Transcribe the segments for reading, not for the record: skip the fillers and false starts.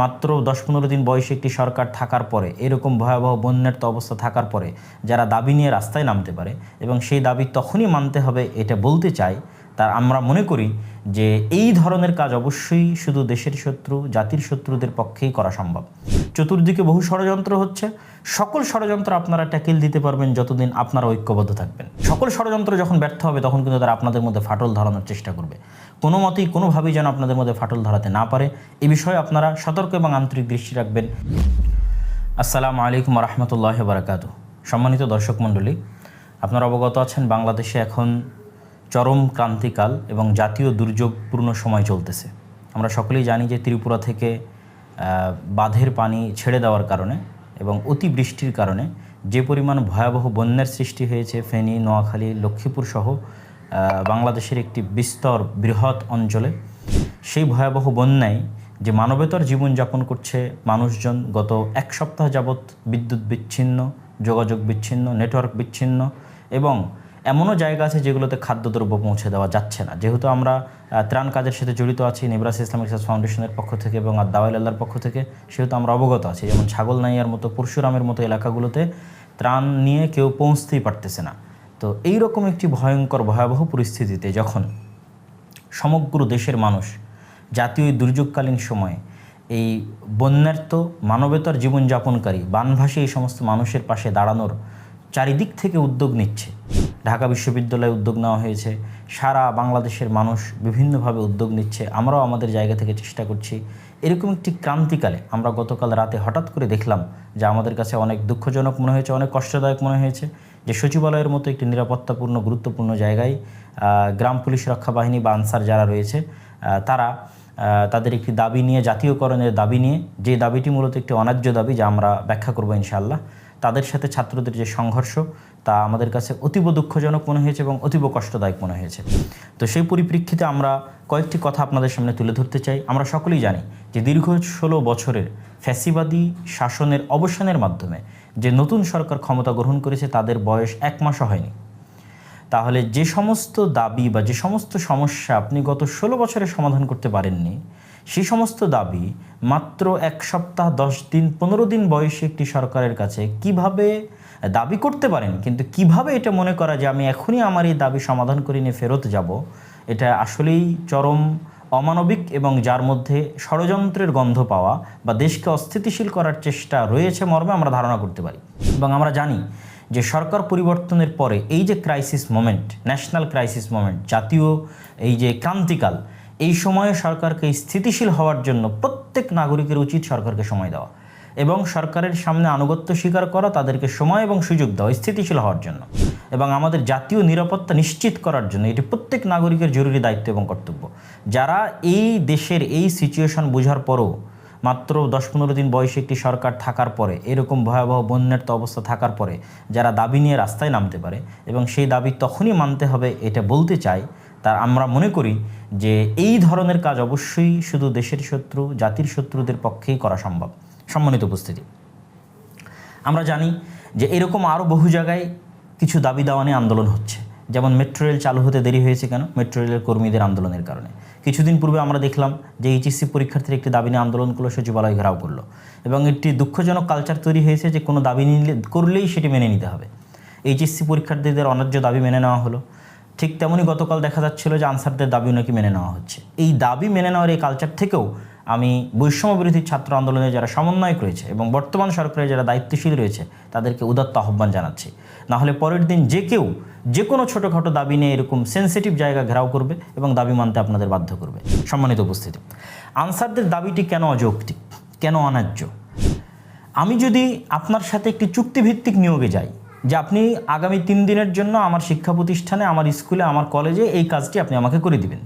মাত্র 10-15 দিন বয়সী একটি সরকার থাকার পরে, এরকম ভয়াবহ বন্যার্ত অবস্থা থাকার পরে যারা দাবি নিয়ে রাস্তায় নামতে পারে এবং সেই দাবি তখনই মানতে হবে এটা বলতে চাই, তার আমরা মনে করি যে এই ধরনের কাজ অবশ্যই শুধু দেশের শত্রু, জাতির শত্রুদের পক্ষেই করা সম্ভব। চতুর্দিকে বহু ষড়যন্ত্র হচ্ছে, সকল ষড়যন্ত্র আপনারা ট্যাকেল দিতে পারবেন যতদিন আপনারা ঐক্যবদ্ধ থাকবেন। সকল ষড়যন্ত্র যখন ব্যর্থ হবে তখন কিন্তু তারা আপনাদের মধ্যে ফাটল ধরানোর চেষ্টা করবে। কোনো মতেই কোনোভাবেই যেন আপনাদের মধ্যে ফাটল ধরাতে না পারে, এ বিষয়ে আপনারা সতর্ক এবং আন্তরিক দৃষ্টি রাখবেন। আসসালামু আলাইকুম রহমতুল্লাহ বারাকাতুহু। সম্মানিত দর্শক মণ্ডলী, আপনারা অবগত আছেন বাংলাদেশে এখন চরম ক্রান্তিকাল এবং জাতীয় দুর্যোগপূর্ণ সময় চলতেছে। আমরা সকলেই জানি যে ত্রিপুরা থেকে বাঁধের পানি ছেড়ে দেওয়ার কারণে এবং অতিবৃষ্টির কারণে যে পরিমাণ ভয়াবহ বন্যার সৃষ্টি হয়েছে ফেনী, নোয়াখালী, লক্ষ্মীপুর সহ বাংলাদেশের একটি বিস্তর বৃহৎ অঞ্চলে, সেই ভয়াবহ বন্যায় যে মানবেতর জীবনযাপন করছে মানুষজন, গত এক সপ্তাহ যাবৎ বিদ্যুৎ বিচ্ছিন্ন, যোগাযোগ বিচ্ছিন্ন, নেটওয়ার্ক বিচ্ছিন্ন এবং এমনও জায়গা আছে যেগুলোতে খাদ্যদ্রব্য পৌঁছে দেওয়া যাচ্ছে না। যেহেতু আমরা ত্রাণ কাজের সাথে জড়িত আছি নেবরাস ইসলামিক রিসার্চ ফাউন্ডেশনের পক্ষ থেকে এবং দাওয়াইল আল্লাহর পক্ষ থেকে, সেহেতু আমরা অবগত আছি যেমন ছাগলনাইয়ার মতো, পরশুরামের মতো এলাকাগুলোতে ত্রাণ নিয়ে কেউ পৌঁছতেই পারতেছে না। তো এই রকম একটি ভয়ঙ্কর ভয়াবহ পরিস্থিতিতে যখন সমগ্র দেশের মানুষ জাতীয় দুর্যোগকালীন সময়ে এই বন্যার্ত মানবেতর জীবনযাপনকারী বানভাসী এই সমস্ত মানুষের পাশে দাঁড়ানোর চারিদিক থেকে উদ্যোগ নিচ্ছে, ঢাকা বিশ্ববিদ্যালয়ে উদ্যোগ নেওয়া হয়েছে, সারা বাংলাদেশের মানুষ বিভিন্নভাবে উদ্যোগ নিচ্ছে, আমরাও আমাদের জায়গা থেকে চেষ্টা করছি। এরকম একটি ক্রান্তিকালে আমরা গতকাল রাতে হঠাৎ করে দেখলাম যে আমাদের কাছে অনেক দুঃখজনক মনে হয়েছে, অনেক কষ্টদায়ক মনে হয়েছে যে সচিবালয়ের মতো একটি নিরাপত্তাপূর্ণ গুরুত্বপূর্ণ জায়গায় গ্রাম পুলিশ রক্ষা বাহিনী বা আনসার যারা রয়েছে তারা তাদের একটি দাবি নিয়ে, জাতীয়করণের দাবি নিয়ে, যে দাবিটি মূলত একটি অন্যায্য দাবি যা আমরা ব্যাখ্যা করবো ইনশাআল্লাহ, তাদের সাথে ছাত্রদের যে সংঘর্ষ তা আমাদের কাছে অতীব দুঃখজনক মনে হয়েছে এবং অতীব কষ্টদায়ক মনে হয়েছে। তো সেই পরিপ্রেক্ষিতে আমরা কয়েকটি কথা আপনাদের সামনে তুলে ধরতে চাই। আমরা সকলেই জানি যে দীর্ঘ 16 বছরের ফ্যাসিবাদী শাসনের অবসানের মাধ্যমে যে নতুন সরকার ক্ষমতা গ্রহণ করেছে তাদের বয়স 1 মাসও হয়নি। তাহলে যে সমস্ত দাবি বা যে সমস্ত সমস্যা আপনি গত 16 বছরে সমাধান করতে পারেননি, সেই সমস্ত দাবি মাত্র 1 সপ্তাহ, 10 দিন, 15 দিন বয়সী একটি সরকারের কাছে কিভাবে দাবি করতে পারেন, কিন্তু কিভাবে এটা মনে করা যে আমি এখনই আমার এই দাবি সমাধান করে নিয়ে ফেরত যাব, এটা আসলেই চরম অমানবিক এবং যার মধ্যে ষড়যন্ত্রের গন্ধ পাওয়া বা দেশকে অস্থিতিশীল করার চেষ্টা রয়েছে মর্মে আমরা ধারণা করতে পারি। এবং আমরা জানি যে সরকার পরিবর্তনের পরে এই যে crisis moment, national crisis moment, জাতীয় এই যে ক্রান্তিকাল, এই সময়ে সরকারকে স্থিতিশীল হওয়ার জন্য প্রত্যেক নাগরিকের উচিত সরকারকে সময় দেওয়া এবং সরকারের সামনে আনুগত্য স্বীকার করা, তাদেরকে সময় এবং সুযোগ দেওয়া স্থিতিশীল হওয়ার জন্য এবং আমাদের জাতীয় নিরাপত্তা নিশ্চিত করার জন্য এটি প্রত্যেক নাগরিকের জরুরি দায়িত্ব এবং কর্তব্য। যারা এই দেশের এই সিচুয়েশন বোঝার পরও মাত্র 10-15 দিন বয়সী একটি সরকার থাকার পরে, এরকম ভয়াবহ বন্যার্ত অবস্থা থাকার পরে যারা দাবি নিয়ে রাস্তায় নামতে পারে এবং সেই দাবি তখনই মানতে হবে এটা বলতে চাই, তার আমরা মনে করি যে এই ধরনের কাজ অবশ্যই শুধু দেশের শত্রু, জাতির শত্রুদের পক্ষেই করা সম্ভব। সম্মানিত উপস্থিতি, আমরা জানি যে এরকম আরও বহু জায়গায় কিছু দাবি দাওয়া নিয়ে আন্দোলন হচ্ছে। যেমন মেট্রো রেল চালু হতে দেরি হয়েছে কেন? মেট্রো রেলের কর্মীদের আন্দোলনের কারণে। কিছুদিন পূর্বে আমরা দেখলাম যে এইচএসসি পরীক্ষার্থীর একটি দাবি নিয়ে আন্দোলন করলো, সচিবালয় ঘেরাও করলো এবং একটি দুঃখজনক কালচার তৈরি হয়েছে যে কোনো দাবি করলেই সেটি মেনে নিতে হবে। এইচএসসি পরীক্ষার্থীদের অন্যায্য দাবি মেনে নেওয়া হলো। ঠিক তেমনই গতকাল দেখা যাচ্ছিল যে আনসারদের দাবিও নাকি মেনে নেওয়া হচ্ছে। এই দাবি মেনে নেওয়ার এই কালচার থেকেও আমি বৈষম্য বিরোধী ছাত্র আন্দোলনে যারা সমন্বয়ক রয়েছে এবং বর্তমান সরকারের যারা দায়িত্বশীল রয়েছে তাদেরকে উদাত্ত আহ্বান জানাচ্ছি। নাহলে পরের দিন যে কেউ যে কোনো ছোটোখাটো দাবি নিয়ে এরকম সেন্সিটিভ জায়গা ঘেরাও করবে এবং দাবি মানতে আপনাদের বাধ্য করবে। সম্মানিত উপস্থিতি, আনসারদের দাবিটি কেন অযৌক্তিক, কেন অন্যায্য? আমি যদি আপনার সাথে একটি চুক্তিভিত্তিক নিয়োগে যাই যে আপনি আগামী 3 দিনের জন্য আমার শিক্ষা প্রতিষ্ঠানে, আমার স্কুলে, আমার কলেজে এই কাজটি আপনি আমাকে করে দিবেন,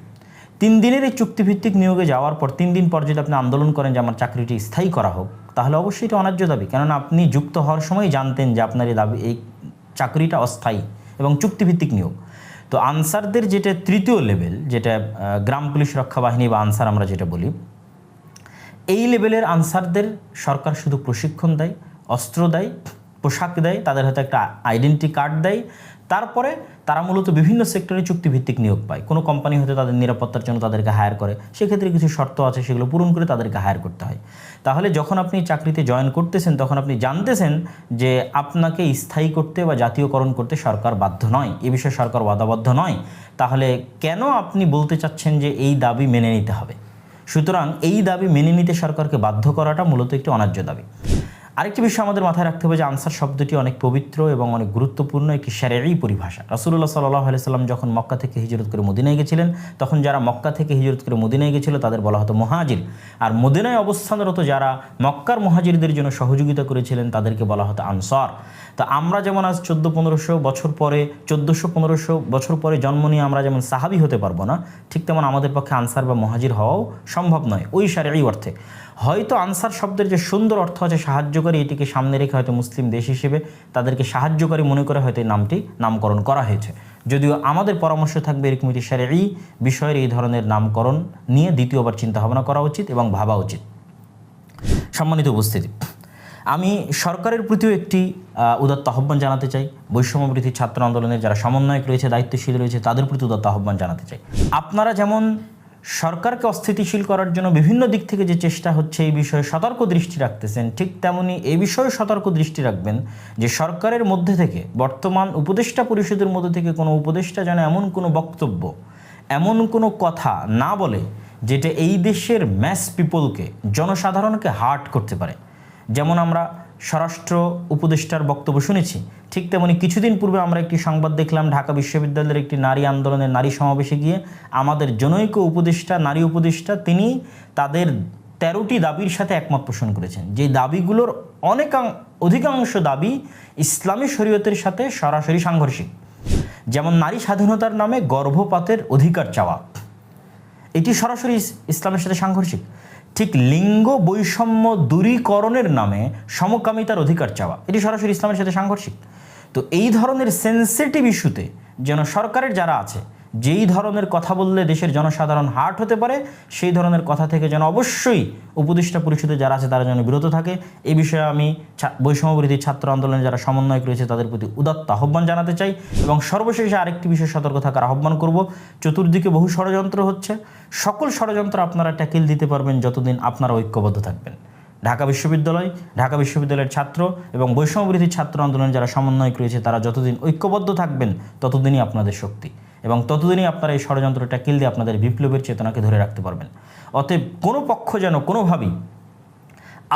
3 দিনের এই চুক্তিভিত্তিক নিয়োগে যাওয়ার পর 3 দিন পর যদি আপনি আন্দোলন করেন যে আমার চাকরিটি স্থায়ী করা হোক, তাহলে অবশ্যই এটা অন্যায্য দাবি। কেননা আপনি যুক্ত হওয়ার সময় জানতেন যে আপনার এই দাবি, এই চাকরিটা অস্থায়ী এবং চুক্তিভিত্তিক নিয়োগ। তো আনসারদের যেটা তৃতীয় লেভেল, যেটা গ্রাম পুলিশ রক্ষা বাহিনী বা আনসার আমরা যেটা বলি, এই লেভেলের আনসারদের সরকার শুধু প্রশিক্ষণ দেয়, অস্ত্র দেয়, পোশাক দেয়, তাদের হাতে একটা আইডেন্টি কার্ড দেয়, তারপরে তারা মূলত বিভিন্ন সেক্টরে চুক্তিভিত্তিক নিয়োগ পায়। কোনো কোম্পানি হতে তাদের নিরাপত্তার জন্য তাদেরকে হায়ার করে, সেক্ষেত্রে কিছু শর্ত আছে, সেগুলো পূরণ করে তাদেরকে হায়ার করতে হয়। তাহলে যখন আপনি চাকরিতে জয়েন করতেছেন তখন আপনি জানতেছেন যে আপনাকে স্থায়ী করতে বা জাতীয়করণ করতে সরকার বাধ্য নয়, এ বিষয়ে সরকার ওয়াদাবদ্ধ নয়। তাহলে কেন আপনি বলতে চাচ্ছেন যে এই দাবি মেনে নিতে হবে? সুতরাং এই দাবি মেনে নিতে সরকারকে বাধ্য করাটা মূলত একটি অন্যায্য দাবি। আরেকটি বিষয় আমাদের মাথায় রাখতে হবে যে আনসার শব্দটি অনেক পবিত্র এবং অনেক গুরুত্বপূর্ণ একটি শারঈ পরিভাষা। রাসূলুল্লাহ সাল্লাল্লাহু আলাইহি সাল্লাম যখন মক্কা থেকে হিজরত করে মদিনায় গেছিলেন, তখন যারা মক্কা থেকে হিজরত করে মদিনায় গেছিল তাদের বলা হতো মুহাজির, আর মদিনায় অবস্থানরত যারা মক্কার মুহাজিরদের জন্য সহযোগিতা করেছিলেন তাদেরকে বলা হতো আনসার। তো আমরা যেমন আজ 1400-1500 বছর পরে 1400-1500 বছর পরে জন্ম নিয়ে আমরা যেমন সাহাবী হতে পারবো না, ঠিক তেমন আমাদের পক্ষে আনসার বা মুহাজির হওয়াও সম্ভব নয় ওই শারঈ অর্থে। হয়তো আনসার শব্দের যে সুন্দর অর্থ আছে সাহায্যকারী, এটিকে সামনে রেখে হয়তো মুসলিম দেশ হিসেবে তাদেরকে সাহায্যকারী মনে করে হয়তো এই নামটি নামকরণ করা হয়েছে। যদিও আমাদের পরামর্শ থাকবে এরকম একটি শারঈ বিষয়ের এই ধরনের নামকরণ নিয়ে দ্বিতীয়বার চিন্তা ভাবনা করা উচিত এবং ভাবা উচিত। সম্মানিত উপস্থিতি, আমি সরকারের প্রতিও একটি উদাত্ত আহ্বান জানাতে চাই। বৈষম্যবিরোধী ছাত্র আন্দোলনের যারা সমন্বয়ক রয়েছে, দায়িত্বশীল রয়েছে, তাদের প্রতি উদাত্ত আহ্বান জানাতে চাই। আপনারা যেমন সরকারকে অস্থিতিশীল করার জন্য বিভিন্ন দিক থেকে যে চেষ্টা হচ্ছে এই বিষয়ে সতর্ক দৃষ্টি রাখতেছেন, ঠিক তেমনি এই বিষয়ে সতর্ক দৃষ্টি রাখবেন যে সরকারের মধ্যে থেকে, বর্তমান উপদেষ্টা পরিষদের মধ্যে থেকে কোনো উপদেষ্টা যেন এমন কোনো বক্তব্য, এমন কোনো কথা না বলে যেটা এই দেশের ম্যাস পিপলকে, জনসাধারণকে হার্ট করতে পারে। যেমন আমরা স্বরাষ্ট্র উপদেষ্টার বক্তব্য শুনেছি, ঠিক তেমনি কিছুদিন পূর্বে আমরা একটি সংবাদ দেখলাম ঢাকা বিশ্ববিদ্যালয়ের একটি নারী আন্দোলনের নারী সমাবেশে গিয়ে আমাদের জনৈক উপদেষ্টা, নারী উপদেষ্টা, তিনি তাদের 13টি দাবির সাথে একমত পোষণ করেছেন, যে দাবিগুলোর অধিকাংশ দাবি ইসলামী শরীয়তের সাথে সরাসরি সাংঘর্ষিক। যেমন নারী স্বাধীনতার নামে গর্ভপাতের অধিকার চাওয়া, এটি সরাসরি ইসলামের সাথে সাংঘর্ষিক। ঠিক লিঙ্গ বৈষম্য দূরীকরণের নামে সমকামিতার অধিকার চাওয়া, এটি সরাসরি ইসলামের সাথে সাংঘর্ষিক। তো এই ধরনের সেন্সিটিভ ইস্যুতে যেন সরকারের যারা আছে, যেই ধরনের কথা বললে দেশের জনসাধারণ হার্ট হতে পারে, সেই ধরনের কথা থেকে যেন অবশ্যই উপদেষ্টা পরিষদে যারা আছে তারা যেন বিরত থাকে। এই বিষয়ে আমি বৈষম্যবিরোধী ছাত্র আন্দোলনের যারা সমন্বয়ক রয়েছে তাদের প্রতি উদাত্ত আহ্বান জানাতে চাই। এবং সর্বশেষে আরেকটি বিষয়ে সতর্ক থাকার আহ্বান করব। চতুর্দিকে বহু ষড়যন্ত্র হচ্ছে, সকল ষড়যন্ত্র আপনারা ট্যাকেল দিতে পারবেন যতদিন আপনারা ঐক্যবদ্ধ থাকবেন। ঢাকা বিশ্ববিদ্যালয়ের ছাত্র এবং বৈষম্যবিরোধী ছাত্র আন্দোলনের যারা সমন্বয়ক রয়েছে তারা যতদিন ঐক্যবদ্ধ থাকবেন ততদিনই আপনাদের শক্তি, এবং ততদিনই আপনারা এই ষড়যন্ত্র ট্যাকেল দিয়ে আপনাদের বিপ্লবের চেতনাকে ধরে রাখতে পারবেন। অতএব কোনো পক্ষ যেন কোনোভাবেই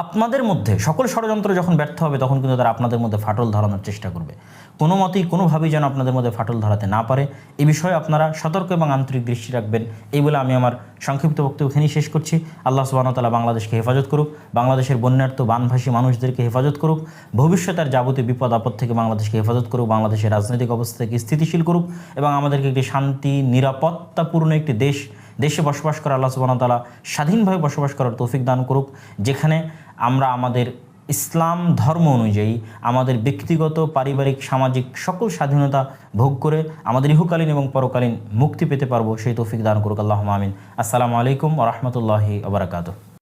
আপনাদের মধ্যে, সকল ষড়যন্ত্র যখন ব্যর্থ হবে তখন কিন্তু তারা আপনাদের মধ্যে ফাটল ধরানোর চেষ্টা করবে, কোনো মতেই কোনোভাবেই যেন আপনাদের মধ্যে ফাটল ধরাতে না পারে, এই বিষয়ে আপনারা সতর্ক এবং আন্তরিক দৃষ্টি রাখবেন। এই বলে আমি আমার সংক্ষিপ্ত বক্তব্য এখানেই শেষ করছি। আল্লাহ সুবহানাহু ওয়া তাআলা বাংলাদেশকে হেফাজত করুক, বাংলাদেশের বন্যার্ত বানভাসী মানুষদেরকে হেফাজত করুক, ভবিষ্যতের যাবতীয় বিপদ আপদ থেকে বাংলাদেশকে হেফাজত করুক, বাংলাদেশের রাজনৈতিক অবস্থা থেকে স্থিতিশীল করুক, এবং আমাদেরকে একটি শান্তি নিরাপত্তাপূর্ণ একটি দেশে বসবাস করা, আল্লাহ সুবহানাহু ওয়া তাআলা স্বাধীনভাবে বসবাস করার তৌফিক দান করুক, যেখানে আমরা আমাদের ইসলাম ধর্ম অনুযায়ী আমাদের ব্যক্তিগত, পারিবারিক, সামাজিক সকল স্বাধীনতা ভোগ করে আমাদের ইহকালীন এবং পরকালীন মুক্তি পেতে পারবো, সেই তৌফিক দান করুক। আল্লাহুম্মা আমিন। আসসালামু আলাইকুম ওয়া রাহমাতুল্লাহি ওয়া বারাকাতুহু।